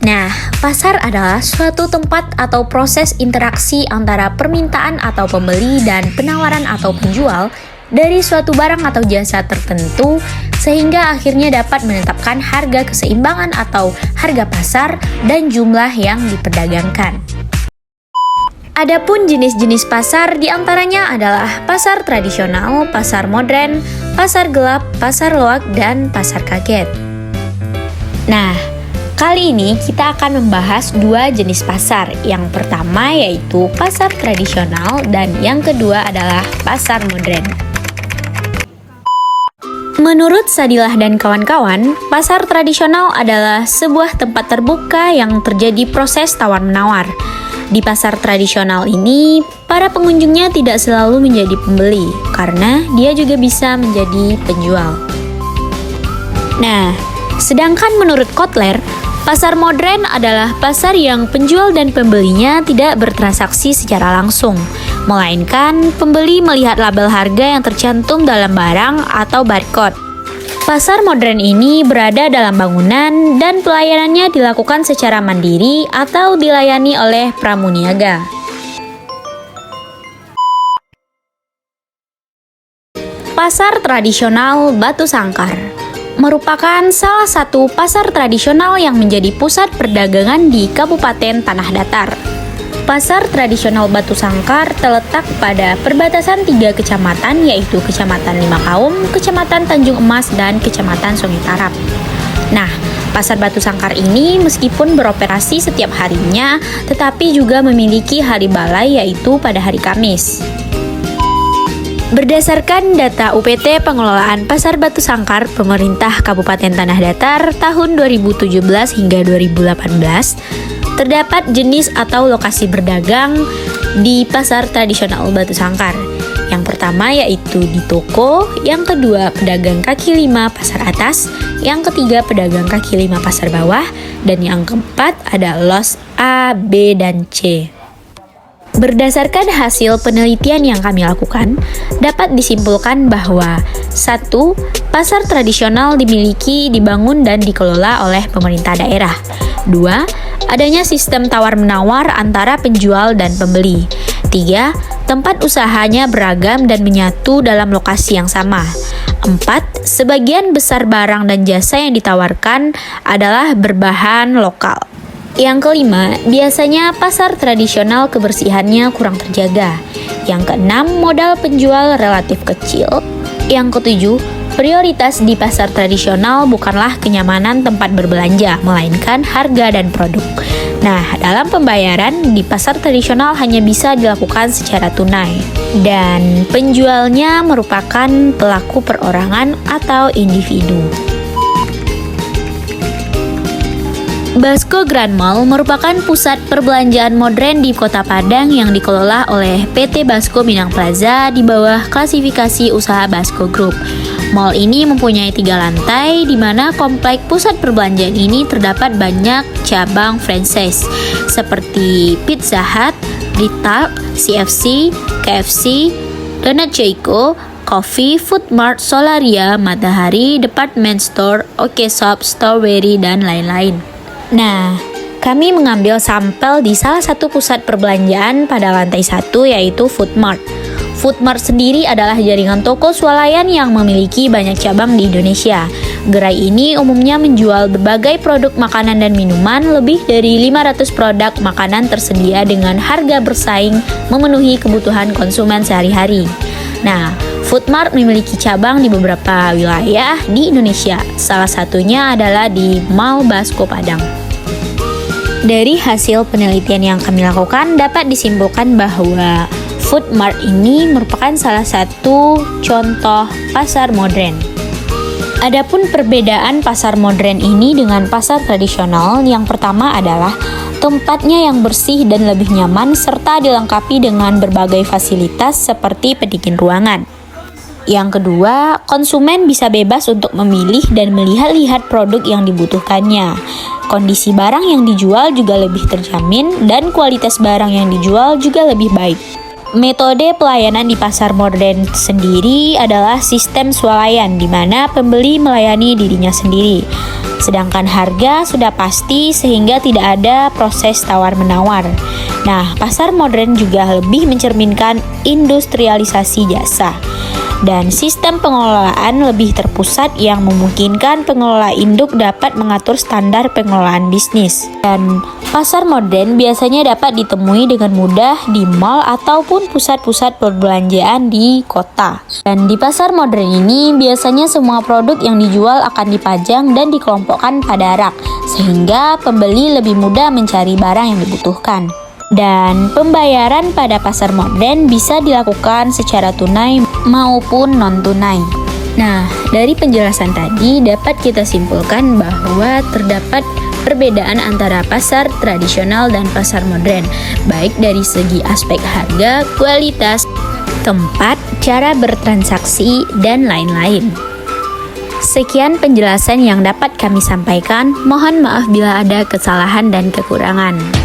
Nah, pasar adalah suatu tempat atau proses interaksi antara permintaan atau pembeli dan penawaran atau penjual dari suatu barang atau jasa tertentu sehingga akhirnya dapat menetapkan harga keseimbangan atau harga pasar dan jumlah yang diperdagangkan. Adapun jenis-jenis pasar diantaranya adalah pasar tradisional, pasar modern, pasar gelap, pasar loak, dan pasar kaget. Nah, kali ini kita akan membahas dua jenis pasar. Yang pertama yaitu pasar tradisional dan yang kedua adalah pasar modern. Menurut Sadilah dan kawan-kawan, pasar tradisional adalah sebuah tempat terbuka yang terjadi proses tawar-menawar. Di pasar tradisional ini, para pengunjungnya tidak selalu menjadi pembeli, karena dia juga bisa menjadi penjual. Nah, sedangkan menurut Kotler, pasar modern adalah pasar yang penjual dan pembelinya tidak bertransaksi secara langsung, melainkan pembeli melihat label harga yang tercantum dalam barang atau barcode. Pasar modern ini berada dalam bangunan dan pelayanannya dilakukan secara mandiri atau dilayani oleh pramuniaga. Pasar tradisional Batu Sangkar merupakan salah satu pasar tradisional yang menjadi pusat perdagangan di Kabupaten Tanah Datar. Pasar tradisional Batu Sangkar terletak pada perbatasan 3 kecamatan yaitu Kecamatan Limakaum, Kecamatan Tanjung Emas, dan Kecamatan Sungai Tarap. Nah, pasar Batu Sangkar ini meskipun beroperasi setiap harinya, tetapi juga memiliki hari balai yaitu pada hari Kamis. Berdasarkan data UPT Pengelolaan Pasar Batu Sangkar Pemerintah Kabupaten Tanah Datar tahun 2017 hingga 2018, terdapat jenis atau lokasi berdagang di pasar tradisional Batu Sangkar. Yang pertama yaitu di toko, yang kedua pedagang kaki lima pasar atas, yang ketiga pedagang kaki lima pasar bawah, dan yang keempat ada los A, B, dan C. Berdasarkan hasil penelitian yang kami lakukan, dapat disimpulkan bahwa 1. Pasar tradisional dimiliki, dibangun, dan dikelola oleh pemerintah daerah. 2. Adanya sistem tawar-menawar antara penjual dan pembeli. 3. Tempat usahanya beragam dan menyatu dalam lokasi yang sama. 4. Sebagian besar barang dan jasa yang ditawarkan adalah berbahan lokal. Yang kelima, biasanya pasar tradisional kebersihannya kurang terjaga. Yang keenam, modal penjual relatif kecil. Yang ketujuh, prioritas di pasar tradisional bukanlah kenyamanan tempat berbelanja, melainkan harga dan produk. Nah, dalam pembayaran di pasar tradisional hanya bisa dilakukan secara tunai. Dan penjualnya merupakan pelaku perorangan atau individu. Basco Grand Mall merupakan pusat perbelanjaan modern di Kota Padang yang dikelola oleh PT Basco Minang Plaza di bawah klasifikasi usaha Basco Group. Mall ini mempunyai 3 lantai, di mana komplek pusat perbelanjaan ini terdapat banyak cabang franchise seperti Pizza Hut, Rital, CFC, KFC, Donut Joyko, Coffee, Food Mart, Solaria, Matahari, Department Store, OK Shop, Strawberry, dan lain-lain. Nah, kami mengambil sampel di salah satu pusat perbelanjaan pada lantai 1 yaitu Food Mart. Food Mart sendiri adalah jaringan toko swalayan yang memiliki banyak cabang di Indonesia. Gerai ini umumnya menjual berbagai produk makanan dan minuman, lebih dari 500 produk makanan tersedia dengan harga bersaing memenuhi kebutuhan konsumen sehari-hari. Nah, Food Mart memiliki cabang di beberapa wilayah di Indonesia. Salah satunya adalah di Mall Basco Padang. Dari hasil penelitian yang kami lakukan, dapat disimpulkan bahwa Food Mart ini merupakan salah satu contoh pasar modern. Adapun perbedaan pasar modern ini dengan pasar tradisional, yang pertama adalah tempatnya yang bersih dan lebih nyaman serta dilengkapi dengan berbagai fasilitas seperti pendingin ruangan. Yang kedua, konsumen bisa bebas untuk memilih dan melihat-lihat produk yang dibutuhkannya. Kondisi barang yang dijual juga lebih terjamin dan kualitas barang yang dijual juga lebih baik. Metode pelayanan di pasar modern sendiri adalah sistem swalayan di mana pembeli melayani dirinya sendiri. Sedangkan harga sudah pasti sehingga tidak ada proses tawar-menawar. Nah, pasar modern juga lebih mencerminkan industrialisasi jasa. Dan sistem pengelolaan lebih terpusat yang memungkinkan pengelola induk dapat mengatur standar pengelolaan bisnis. Dan pasar modern biasanya dapat ditemui dengan mudah di mal ataupun pusat-pusat perbelanjaan di kota. Dan di pasar modern ini biasanya semua produk yang dijual akan dipajang dan dikelompokkan pada rak, sehingga pembeli lebih mudah mencari barang yang dibutuhkan. Dan pembayaran pada pasar modern bisa dilakukan secara tunai maupun non-tunai. Nah, dari penjelasan tadi dapat kita simpulkan bahwa terdapat perbedaan antara pasar tradisional dan pasar modern, baik dari segi aspek harga, kualitas, tempat, cara bertransaksi, dan lain-lain. Sekian penjelasan yang dapat kami sampaikan. Mohon maaf bila ada kesalahan dan kekurangan.